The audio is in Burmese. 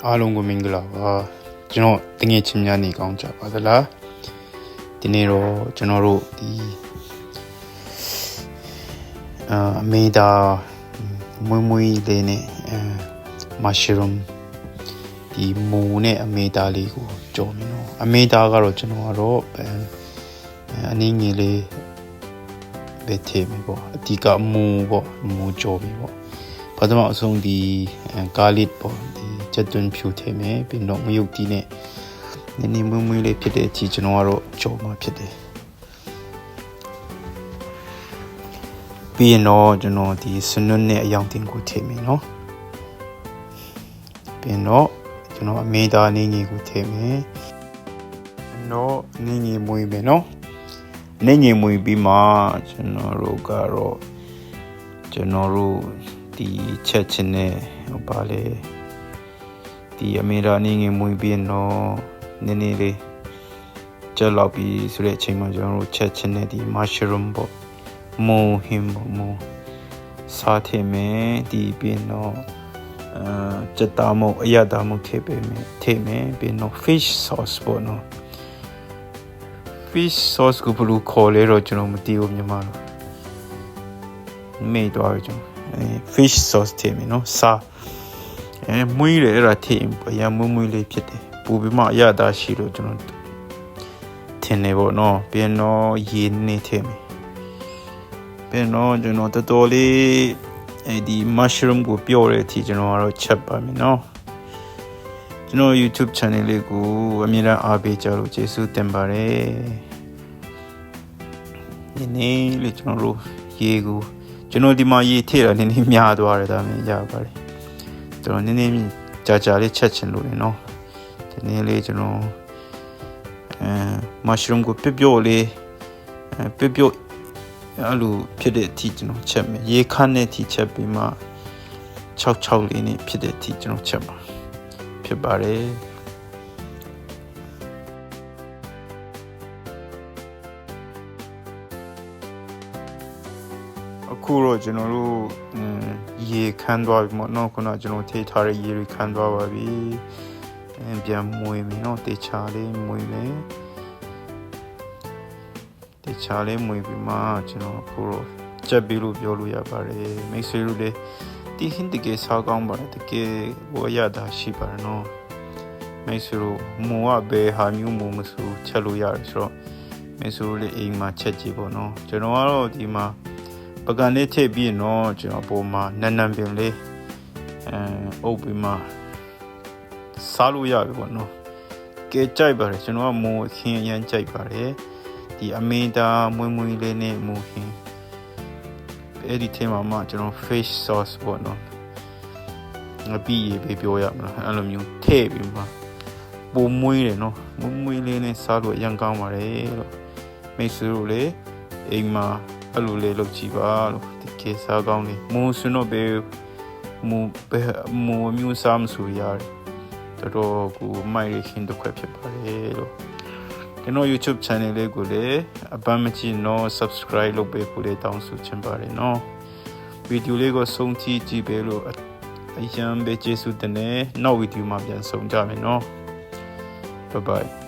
အားလုံးကိုမင်္ဂလာပါကျွန်တော်တငယ်ချင်းများနေကောင်းကြပါသလားဒီနေ့တော့ကျွန်တော်တို့ဒီအမေဒါမွေးမွေးလေးနဲ့mushroom ဒီမူနဲ့အမေဒါလေးကိုကြော်မယ်နော်အမေဒါကတော့ကျွန်တော်ကတော့အနည်းငယ်လေးပဲထည့်မယ်ပေါ့အဓိကမူပေါ့မူကြော်ပြီပေါ့ပထမအဆုံးဒီကာလစ်ပေါ့ဒီချက်သွင်းဖြူထည့်မယ်ပြီးတော့မယုတ်တီးနဲ့နည်းနည်းမွေးမွေးလေးဖြစ်တဲ့အထိကျွန်တော်ကတော့ကြော်မှာဖြစ်တယ်ပြီးရင်တော့ကျွန်တော်ဒီစနွတ်နဲ့အယောင်တင်ကိုထည့်မယ်နော်ပြီးရင်တော့ကျွန်တော်အမေဒါနည်းငယ်ကိုထည့်မယ်တော့နည်းငယ်မွေးမယ်နော်နည်းငယ်မွေးပြီးမှကျွန်တော်တို့ကတော့ကျွန်တော်တို့ဒီချက်ချင်းနဲ့ဘာလဲဒီအမေဒါနည်းငယ်မွေးပြီးတော့နည်းနည်းလေးချက်လောက်ပြီးဆိုတဲ့အချိန်မှာကျွန်တော်တို့ချက်ချင်းနဲ့ဒီ mushroom ပေါ့မိုးဟင်းပေါ့မိုးစားထည့်မယ်ဒီပြီးတော့စက်သားမုတ်အရသာမုတ်ထည့်ပေးမယ်ထည့်မယ်ပြီးတော့ fish sauce ပေါ့နော် fish sauce ကိုဘယ်လိုခေါ်လဲတော့ကျွန်တော်မသိဘူးမြန်မာလိုမေ့သွားပြီကျွန်တော်fish sauce ထည့်မယ်နော်စားမွေးတယ်အဲ့ဒါထည့်ရင်အရင်မွေးလေးဖြစ်တယ်ပူပြီးမှအရသာရှိလို့ကျွန်တော်ထင်နေပေါ့နော်ပြီးတော့ရေနေထည့်မယ်ပြီးတော့ကျွန်တော်တော်တော်လေးဒီ mushroom ကိုပြော့တဲ့အထိကျွန်တော်ကတော့ချက်ပါမယ်နော်ကျွန်တော် YouTube channel လေးကိုအမြဲတမ်းအားပေးကြလို့ကျေးဇူးတင်ပါတယ်ဒီနေ့လေကျွန်တော်တို့ရေကိုကျွန်တော်ဒီမှာရေထည့်တာနည်းနည်းများသွားတယ်ဒါမှရပါတယ်ကျွန်တော်နည်းနည်းကြာလေးချက်ချင်လို့လေနော်ဒီနေ့လေးကျွန်တော်mushroom ကိုပြော့လေးပြော့အဲ့လိုဖြစ်တဲ့အထိကျွန်တော်ချက်မယ်ရေခမ်းတဲ့အထိချက်ပြီးမှ6လေးနဲ့ဖြစ်တဲ့အထိကျွန်တော်ချက်ပါဖြစ်ပါတယ်အခုတော့ကျွန်တော်တို့ရေခမ်းသွားပြီပေါ့နော်ခုနကျွန်တော်ထိထားတဲ့ရေတွေခမ်းသွားပါပြီပြန်မွေးမယ်နော်တေချာလေးမွေးမယ်တေချာလေးမွေးပြီးမှကျွန်တော်အခုတော့ချက်ပြီးလို့ပြောလို့ရပါတယ်မိတ်ဆွေတို့လည်းဒီဟင်းတကယ်စားကောင်းပါတယ်တကယ်ဝရတာရှိပါတယ်နော်မိတ်ဆွေတို့မူကဘယ်ဟာမျိုးမူမဆိုချက်လို့ရတယ်ဆိုတော့မိတ်ဆွေတို့လည်းအိမ်မှာချက်ကြည့်ပေါ့နော်ကျွန်တော်ကတော့ဒီမှာပကံလေးထည့်ပြီးတော့ကျွန်တော်ပုံမှာနန်းပင်လေးအုပ်ပြီးမှစားလို့ရပြီပေါ့နော်ကဲကြိုက်ပါတယ်ကျွန်တော်ကမူခင်းအရင်ကြိုက်ပါတယ်ဒီအမေဒါမွေးမွေးလေးနဲ့မူခင်းအဲ့ဒီထဲမှာကျွန်တော် fish sauce ပေါ့နော်ငါပြီးရေပြောရမလားအဲ့လိုမျိုးထည့်ပြီးမှပုံမွေးတယ်နော်မွေးလေးနဲ့စားလို့အရင်ကောင်းပါတယ်လို့မိတ်ဆွေတို့လေအိမ်မှာအဲ့လိုလေးလုပ်ကြည့်ပါလို့ဒီကေစားကောင်းလေးမူဆွနော်ပဲမူမျိုးစားမဆိုရတယ်တော်ကိုမိုက်ရခင်းတစ်ခွက်ဖြစ်ပါတယ်လို့ကျွန်တော် YouTube channel လေးကိုလည်းအပန်းမကြည့်နော် subscribe လုပ်ပေးဖို့လည်းတောင်းဆိုချင်ပါတယ်နော်ဗီဒီယိုလေးကိုဆုံးဖြတ်ကြည့်ပေးလို့အရင်ပဲကျေးဇူးတင်နေနောက်ဗီဒီယိုမှာပြန်ဆုံကြမယ်နော် bye bye